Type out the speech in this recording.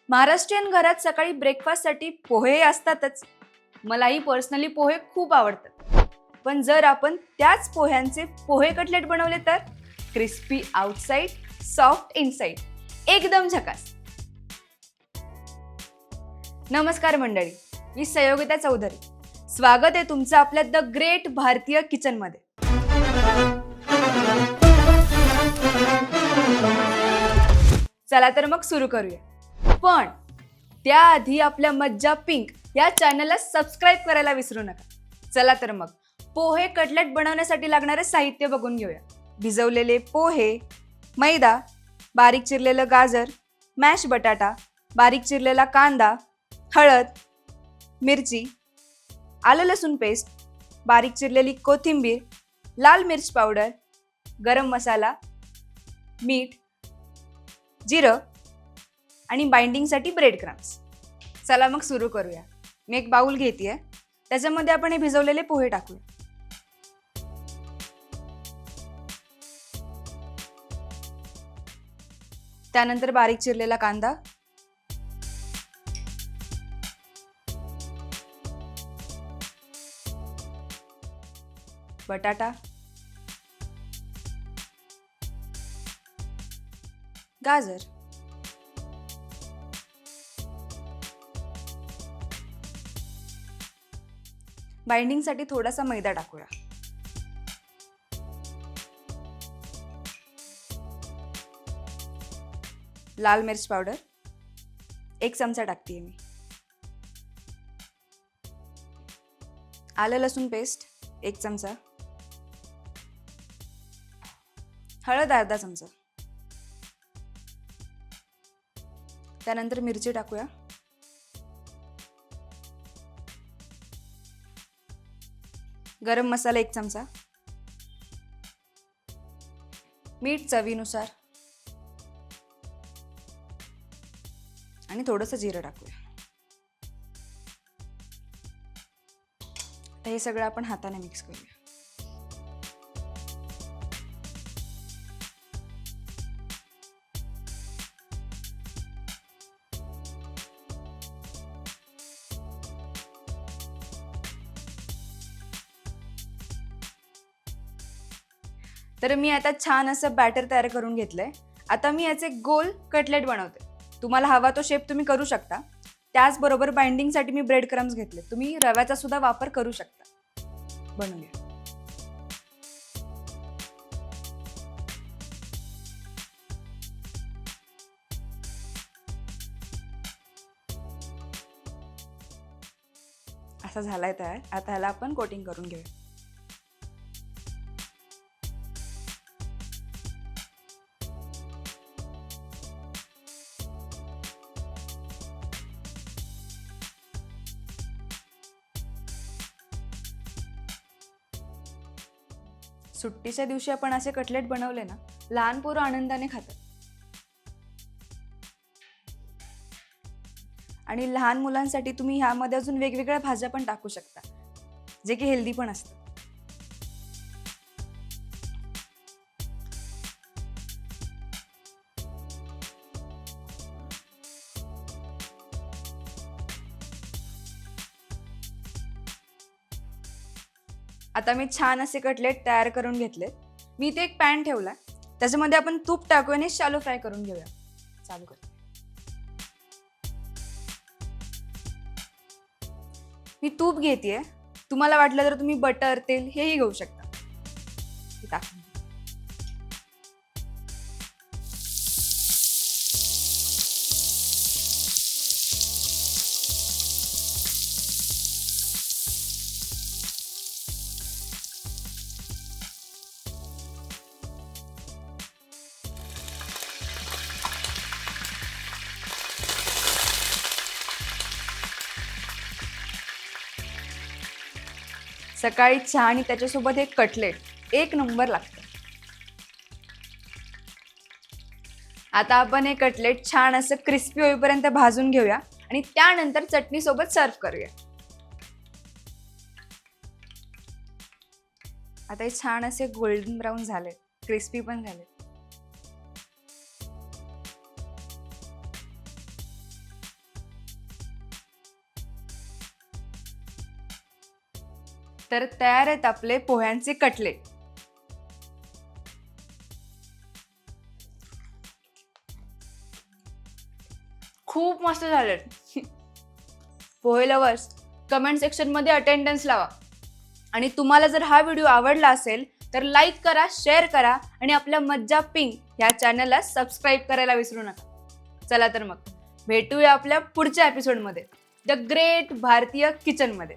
महाराष्ट्रीयन घरात सकाळी ब्रेकफास्टसाठी पोहे असतातच. मलाही पर्सनली पोहे खूप आवडतात. पण जर आपण त्याच पोह्यांचे पोहे कटलेट बनवले तर क्रिस्पी आउटसाइड, सॉफ्ट इनसाइड, एकदम झकास. नमस्कार मंडळी, मी संयोगिता चौधरी. स्वागत आहे तुमचं आपल्या द ग्रेट भारतीय किचन मध्ये. चला तर मग सुरू करूया. पण त्याआधी आपल्या मज्जा पिंक या चॅनलला सबस्क्राईब करायला विसरू नका. चला तर मग पोहे कटलेट बनवण्यासाठी लागणारे साहित्य बघून घेऊया. भिजवलेले पोहे, मैदा, बारीक चिरलेलं गाजर, मॅश बटाटा, बारीक चिरलेला कांदा, हळद, मिरची, आलं लसूण पेस्ट, बारीक चिरलेली कोथिंबीर, लाल मिर्च पावडर, गरम मसाला, मीठ, जिरं आणि बाइंडिंगसाठी ब्रेड क्रम्स. चला मग सुरू करूया. मी एक बाउल घेतेय, त्याच्यामध्ये आपण हे भिजवलेले पोहे टाकूया. त्यानंतर बारीक चिरलेला कांदा, बटाटा, गाजर, बाइंडिंगसाठी थोडासा मैदा टाकूया. लाल मिर्च पावडर 1 चमचा टाकते मी. आलं लसूण पेस्ट 1 चमचा, हळद अर्धा चमचा. त्यानंतर मिरची टाकूया. गरम मसाला 1 चमचा, मीठ चवीनुसार आणि थोडंसं जिरं टाकूया. आता हे सगळं आपण हाताने मिक्स करूया. तर मी आता छान असं बॅटर तयार करून घेतलंय. आता मी याचे गोल कटलेट बनवते. तुम्हाला हवा तो शेप तुम्ही करू शकता. त्याचबरोबर बाइंडिंगसाठी मी ब्रेड क्रम्स घेतले. तुम्ही रव्याचा सुद्धा वापर करू शकता. बनवूया. असा झालाय तयार. आता ह्याला आपण कोटिंग करून घेऊया. सुट्टीच्या दिवशी आपण असे कटलेट बनवले ना, लहान पोरं आनंदाने खातात. आणि लहान मुलांसाठी तुम्ही ह्यामध्ये अजून वेगवेगळ्या भाज्या पण टाकू शकता, जे की हेल्दी पण असतात. आता मी छान असे कटलेट तयार करून घेतले. मी इथे एक पॅन ठेवलाय, त्याच्यामध्ये आपण तूप टाकू आणि शॅलो फ्राय करून घेऊया. चालू करते. मी तूप घेतेय. तुम्हाला वाटलं तर तुम्ही बटर, तेल हेही घेऊ शकता. टाकून सकाळी चहा आणि त्याच्यासोबत एक कटलेट एक नंबर लागतं. आता आपण हे कटलेट छान असं क्रिस्पी होईपर्यंत भाजून घेऊया आणि त्यानंतर चटणी सोबत सर्व करूया. आता हे छान असे गोल्डन ब्राउन झाले, क्रिस्पी पण झाले. तर तयार आहेत आपले पोह्यांचे कटलेट. खूप मस्त झालेत. पोहे लवर्स, कमेंट सेक्शनमध्ये अटेंडन्स लावा. आणि तुम्हाला जर हा व्हिडिओ आवडला असेल तर लाईक करा, शेअर करा आणि आपल्या मज्जा पिंक या चॅनलला सबस्क्राईब करायला विसरू नका. चला तर मग भेटूया आपल्या पुढच्या एपिसोडमध्ये, द ग्रेट भारतीय किचनमध्ये.